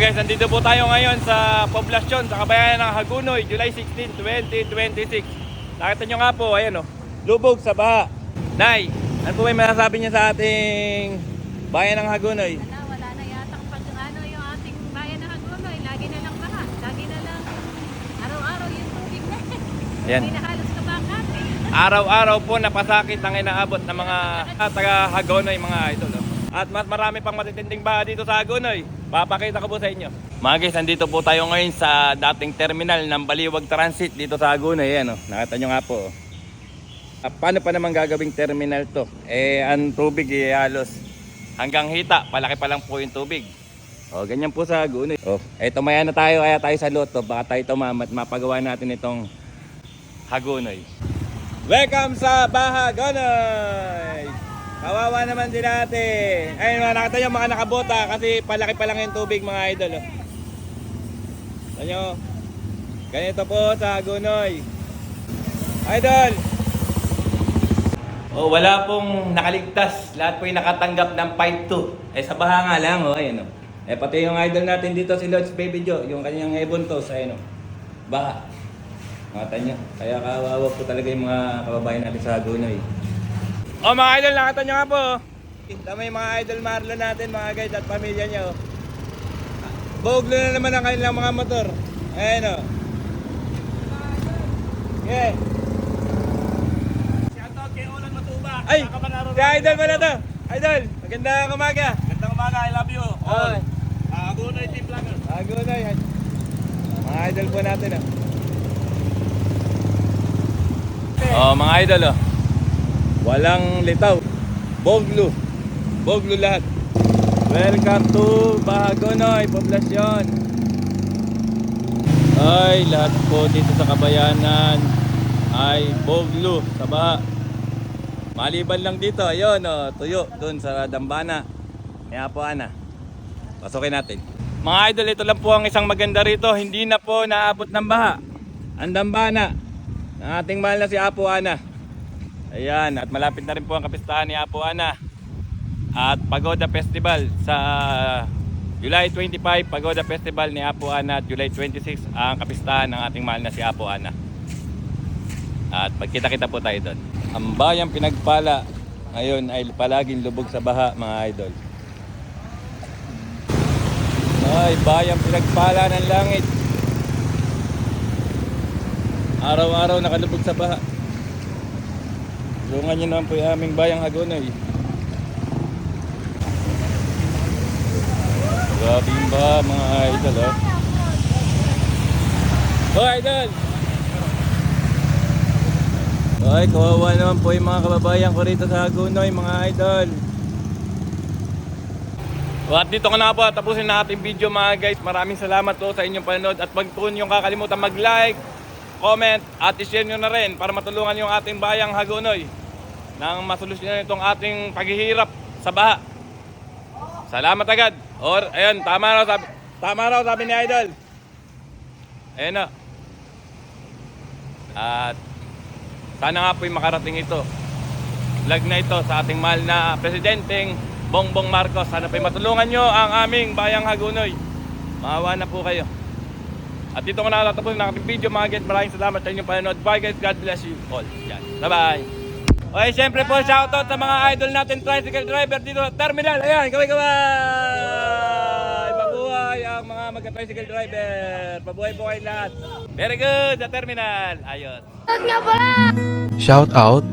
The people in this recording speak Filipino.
Guys, nandito po tayo ngayon sa poblasyon sa kabayanan ng Hagonoy, July 16, 2026. Nakita nyo nga po, ayan o, lubog sa baha. Nay, ano po may masasabi niya sa ating bayan ng Hagonoy? Wala na yatang pag-ano yung ating bayan ng Hagonoy. Lagi na lang baha. Lagi na lang araw-araw yung tubig na. Ayan. Hindi na halos kabakat. Araw-araw po napasakit ang inaabot ng mga taga Hagonoy, mga idol. At mas marami pang matitinding baha dito sa Hagonoy. Papakita ko po sa inyo. Mga guys, nandito po tayo ngayon sa dating terminal ng Baliwag Transit dito sa Hagonoy. Ayan, nakita nyo nga po. Paano pa naman gagawing terminal to? Ang tubig halos hanggang hita, palaki pa lang po yung tubig. Ganyan po sa Hagonoy. Tumaya na tayo, kaya tayo sa loto. Baka tayo tumamat, mapagawa natin itong Hagonoy. Welcome sa Baha Hagonoy! Kawawa naman din natin. Ayun mga nakita nyo mga nakabota kasi palaki pa lang yung tubig mga idol. Ito nyo. Ganito po sa Hagonoy. Idol! Wala pong nakaligtas. Lahat po yung nakatanggap ng 5-2. Sa baha nga lang. Ayun, pati yung idol natin dito si Lodge Baby Joe. Yung kanyang ebon toast. Ayun, baha. Nakita nyo. Kaya kawawa po talaga yung mga kababayan natin sa Hagonoy. Mga idol, nakita nyo nga po. Tama yung mga idol Marlon natin, mga guys at pamilya nyo. Boglo na naman ang kanilang mga motor. Ayan o. Okay. Shoutout kay Olan Matuba. Ay! Si idol pala to. Idol, magandang umaga. Gandang umaga, I love you. All. Hagonoy Team Vlogger. Hagonoy. Mga idol po natin mga idol walang litaw. Boglo. Boglo lahat. Welcome to Hagonoy, poblasyon. Ay, lahat po dito sa kabayanan ay boglo sa baha. Maliban lang dito, ayun tuyo doon sa Dambana. Kaya po pasukin natin. Mga idol, ito lang po ang isang maganda rito. Hindi na po naabot ng baha ang Dambana ng ating mahal na si Apo Ana. Ayan, at malapit na rin po ang kapistahan ni Apo Ana at Pagoda Festival sa July 25, Pagoda Festival ni Apo Ana at July 26 ang kapistahan ng ating mahal na si Apo Ana. At magkita-kita po tayo doon. Ang bayang pinagpala ngayon ay palaging lubog sa baha, mga idol. Ay, bayang pinagpala ng langit. Araw-araw nakalubog sa baha. Tulungan nyo naman po yung aming bayang Hagonoy. Grabe yung baha, mga idol. Idol! Ay, kawawa naman po yung mga kababayan ko rito sa Hagonoy, mga idol. At dito ko na po tapusin na ating video, mga guys. Maraming salamat po sa inyong panonood. At wag po niyong kakalimutan mag-like, comment at i-share nyo na rin para matulungan yung ating bayang Hagonoy nang masolusyonan itong ating paghihirap sa baha. Salamat agad. Ayun, tama raw sabi ni idol. Ayun At sana nga po'y makarating ito. Vlog na ito sa ating mahal na Presidenteng Bongbong Marcos. Sana po'y matulungan nyo ang aming bayang Hagonoy. Maawa na po kayo. At dito ko na natapos ng ating video, mga guys. Maraming salamat sa inyong panonood. Bye guys, God bless you all. Yan. Bye bye. Okay, syempre po shoutout sa mga idol natin tricycle driver dito sa terminal. Ayan, kaway. Mabuhay ang mga magka-tricycle driver. Mabuhay po kayo lahat. Very good sa terminal. Ayos. Shout out